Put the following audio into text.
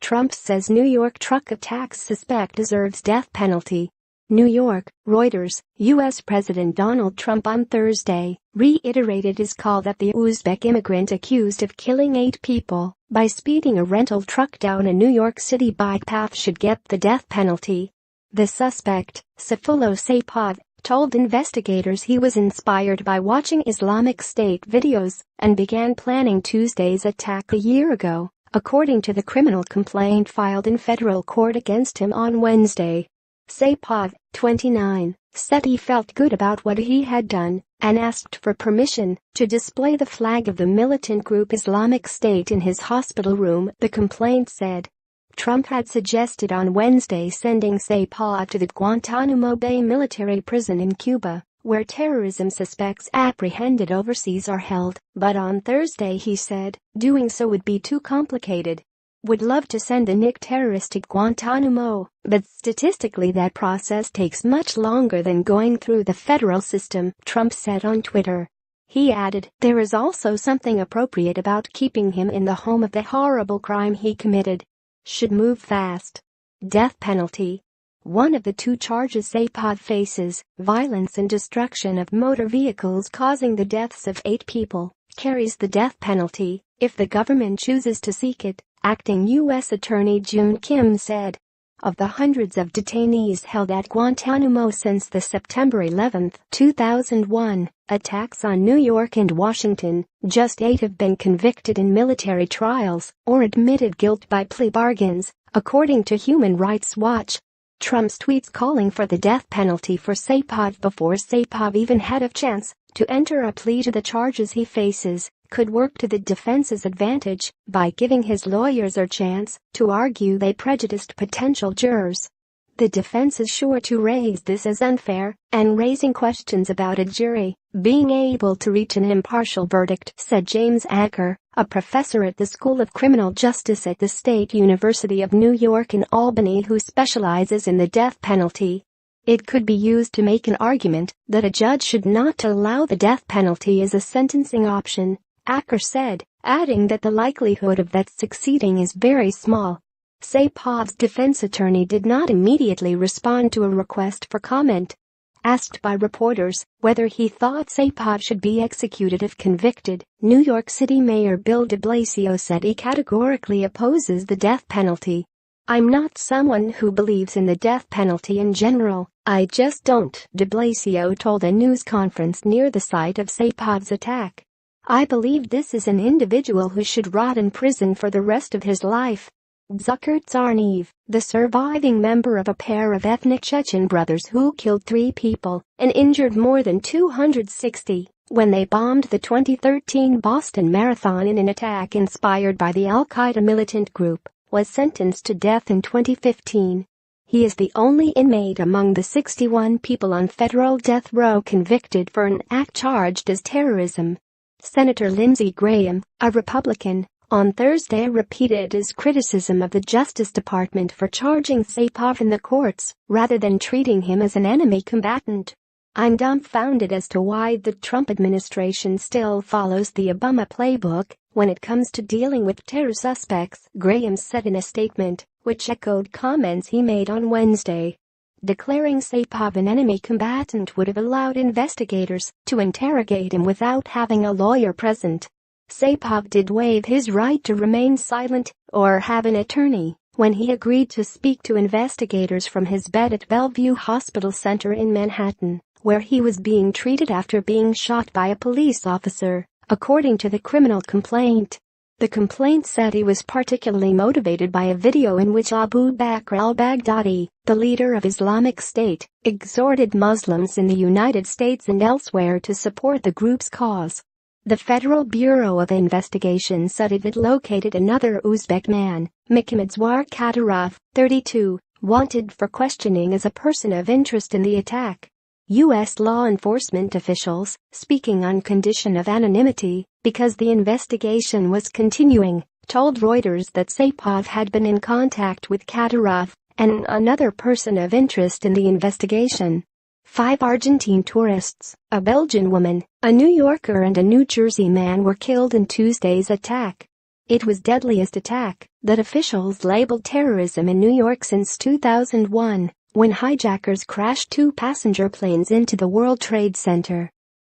Trump says New York truck attack suspect deserves death penalty. New York, Reuters. U.S. President Donald Trump on Thursday reiterated his call that the Uzbek immigrant accused of killing 8 people by speeding a rental truck down a New York City bike path should get the death penalty. The suspect, Sayfullo Saipov, told investigators he was inspired by watching Islamic State videos and began planning Tuesday's attack a year ago, according to the criminal complaint filed in federal court against him on Wednesday. Saipov, 29, said he felt good about what he had done and asked for permission to display the flag of the militant group Islamic State in his hospital room, the complaint said. Trump had suggested on Wednesday sending Saipov to the Guantanamo Bay military prison in Cuba, where terrorism suspects apprehended overseas are held, but on Thursday he said doing so would be too complicated. Would love to send the Nick terrorist to Guantanamo, but statistically that process takes much longer than going through the federal system, Trump said on Twitter. He added, there is also something appropriate about keeping him in the home of the horrible crime he committed. Should move fast. Death penalty. One of the 2 charges Saipov faces, violence and destruction of motor vehicles causing the deaths of 8 people, carries the death penalty if the government chooses to seek it, acting U.S. Attorney June Kim said. Of the hundreds of detainees held at Guantanamo since the September 11, 2001, attacks on New York and Washington, just 8 have been convicted in military trials or admitted guilt by plea bargains, according to Human Rights Watch. Trump's tweets calling for the death penalty for Saipov before Saipov even had a chance to enter a plea to the charges he faces could work to the defense's advantage by giving his lawyers a chance to argue they prejudiced potential jurors. The defense is sure to raise this as unfair and raising questions about a jury being able to reach an impartial verdict, said James Acker, a professor at the School of Criminal Justice at the State University of New York in Albany who specializes in the death penalty. It could be used to make an argument that a judge should not allow the death penalty as a sentencing option, Acker said, adding that the likelihood of that succeeding is very small. Saipov's defense attorney did not immediately respond to a request for comment. Asked by reporters whether he thought Saipov should be executed if convicted, New York City Mayor Bill de Blasio said he categorically opposes the death penalty. I'm not someone who believes in the death penalty in general, I just don't, de Blasio told a news conference near the site of Saipov's attack. I believe this is an individual who should rot in prison for the rest of his life. Dzhokhar Tsarnaev, the surviving member of a pair of ethnic Chechen brothers who killed 3 people and injured more than 260 when they bombed the 2013 Boston Marathon in an attack inspired by the Al-Qaeda militant group, was sentenced to death in 2015. He is the only inmate among the 61 people on federal death row convicted for an act charged as terrorism. Senator Lindsey Graham, a Republican, on Thursday repeated his criticism of the Justice Department for charging Saipov in the courts rather than treating him as an enemy combatant. I'm dumbfounded as to why the Trump administration still follows the Obama playbook when it comes to dealing with terror suspects, Graham said in a statement, which echoed comments he made on Wednesday. Declaring Saipov an enemy combatant would have allowed investigators to interrogate him without having a lawyer present. Saipov did waive his right to remain silent or have an attorney when he agreed to speak to investigators from his bed at Bellevue Hospital Center in Manhattan, where he was being treated after being shot by a police officer, according to the criminal complaint. The complaint said he was particularly motivated by a video in which Abu Bakr al-Baghdadi, the leader of Islamic State, exhorted Muslims in the United States and elsewhere to support the group's cause. The Federal Bureau of Investigation said it had located another Uzbek man, Muhammadzoar Kadyrov, 32, wanted for questioning as a person of interest in the attack. U.S. law enforcement officials, speaking on condition of anonymity because the investigation was continuing, told Reuters that Saipov had been in contact with Kadyrov and another person of interest in the investigation. 5 Argentine tourists, a Belgian woman, a New Yorker and a New Jersey man were killed in Tuesday's attack. It was deadliest attack that officials labeled terrorism in New York since 2001, when hijackers crashed two passenger planes into the World Trade Center.